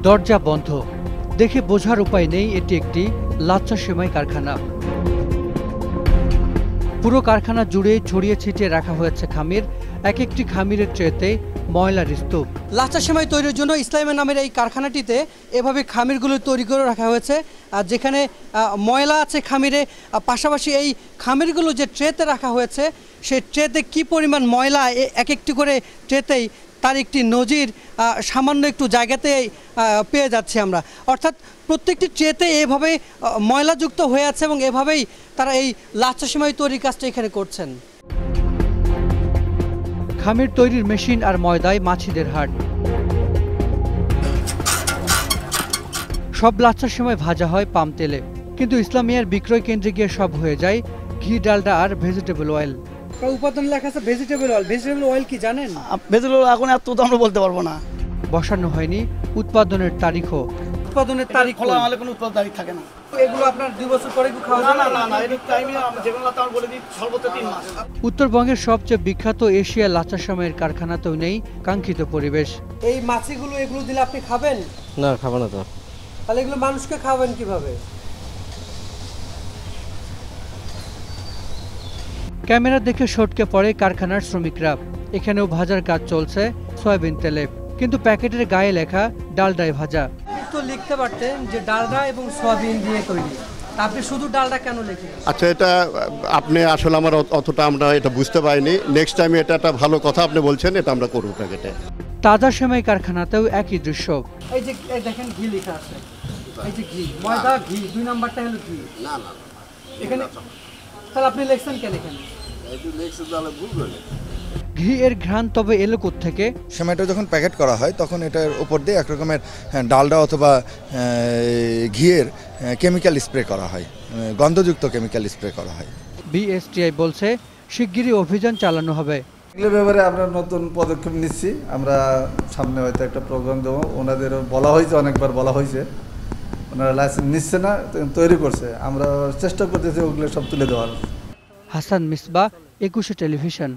দরজা বন্ধ, দেখে বোঝার উপায় নেই এটি একটি লাচ্ছা সেমাই কারখানা। পুরো কারখানা জুড়ে ছড়িয়ে ছিটিয়ে রাখা হয়েছে খামির, এক একটি খামিরের ট্রেতে ময়লার স্তূপ। লাচ্ছা সেমাই তৈরির জন্য ইসলামিয়া নামের এই কারখানাটিতে এভাবে খামিরগুলো তৈরি করে রাখা হয়েছে, আর যেখানে ময়লা আছে খামিরে, পাশাপাশি এই খামিরগুলো যে ট্রেতে রাখা হয়েছে সেই ট্রেতে কি পরিমাণ ময়লা এক একটি করে ট্রেতেই তার একটি নজির সামান্য একটু জায়গাতেই পেয়ে যাচ্ছি আমরা। অর্থাৎ প্রত্যেকটি ট্রেতে এভাবে ময়লাযুক্ত হয়ে আছে এবং এভাবেই তারা এই লাচ্ছা সেমাই তৈরির কাজটা এখানে করছেন। খামির তৈরির মেশিন আর ময়দায় মাছিদের হাট। সব লাচ্ছা সেমাই ভাজা হয় পাম তেলে, কিন্তু ইসলামিয়ার বিক্রয় কেন্দ্রে গিয়ে সব হয়ে যায় ঘি, ডালডা আর ভেজিটেবল অয়েল। উপাদান লেখা আছে ভেজিটেবল অয়েল। ভেজিটেবল অয়েল কি জানেন? ভেজিটেবল এখন এত তো আমরা বলতে পারবো না। বসানো হয়নি উৎপাদনের তারিখও। উৎপাদনের তারিখ খোলা হলে কোনো উৎপাদন তারিখ থাকে না। এগুলো আপনার 2 বছর পরে কি খাওয়া যায়? না, এর টাইমে আমরা যেগুলো আমরা বলে দিই সর্বোচ্চ 3 মাস। উত্তরবঙ্গের সবচেয়ে বিখ্যাত এশিয়া লাচ্ছা সেমাইয়ের কারখানাতেও নেই কাঙ্ক্ষিত পরিবেশ। এই মাছিগুলো এগুলো দিলে আপনি খাবেন? না, খাবো না তো। তাহলে এগুলো মানুষকে খাওয়াবেন কিভাবে? ক্যামেরা দেখে সটকে পড়ে কারখানার শ্রমিকরা। এখানেও ভাজার কাজ চলছে সয়াবিন তেলে, কিন্তু প্যাকেটের গায়ে লেখা ডালডায় ভাজা। তো লিখতে পারতেন যে ডালডা এবং সয়াবিন দিয়ে তৈরি, আপনি শুধু ডালডা কেন লিখেন? আচ্ছা, এটা আপনি আসলে আমার অতটা আমরা এটা বুঝতে পারিনি। নেক্সট টাইম এটা একটা ভালো কথা আপনি বলছেন, এটা আমরা করব প্যাকেটে। তাজা সেমাই কারখানাতেও একই দৃশ্য। এই যে দেখেন ঘি লেখা আছে, এই যে ঘি, ময়দা, ঘি, 2 নাম্বারটা হলো ঘি। না এখানে তাহলে আপনি লিখছেন কেন এখানে? ঘি এর ঘ্রাণ তবে এলো কোত্থেকে? সেমাইটা যখন প্যাকেট করা হয় তখন এটার উপর দিয়ে এক রকমের ডালডা অথবা ঘিয়ের কেমিক্যাল স্প্রে করা হয়, গন্ধযুক্ত কেমিক্যাল স্প্রে করা হয়। বিএসটিআই বলছে শিগগিরই অভিযান চালানো হবে। এগুলোর ব্যাপারে আমরা নতুন পদক্ষেপ নিচ্ছি। আমরা সামনে হয়তো একটা প্রোগ্রাম দেবো। ওনাদেরও বলা হয়েছে, অনেকবার বলা হয়েছে, ওনারা লাইসেন্স নিচ্ছে না, তৈরি করছে। আমরা চেষ্টা করতেছি ওগুলো সব তুলে দেওয়ার। হাসান মিসবাহ, 21 টেলিভিশন।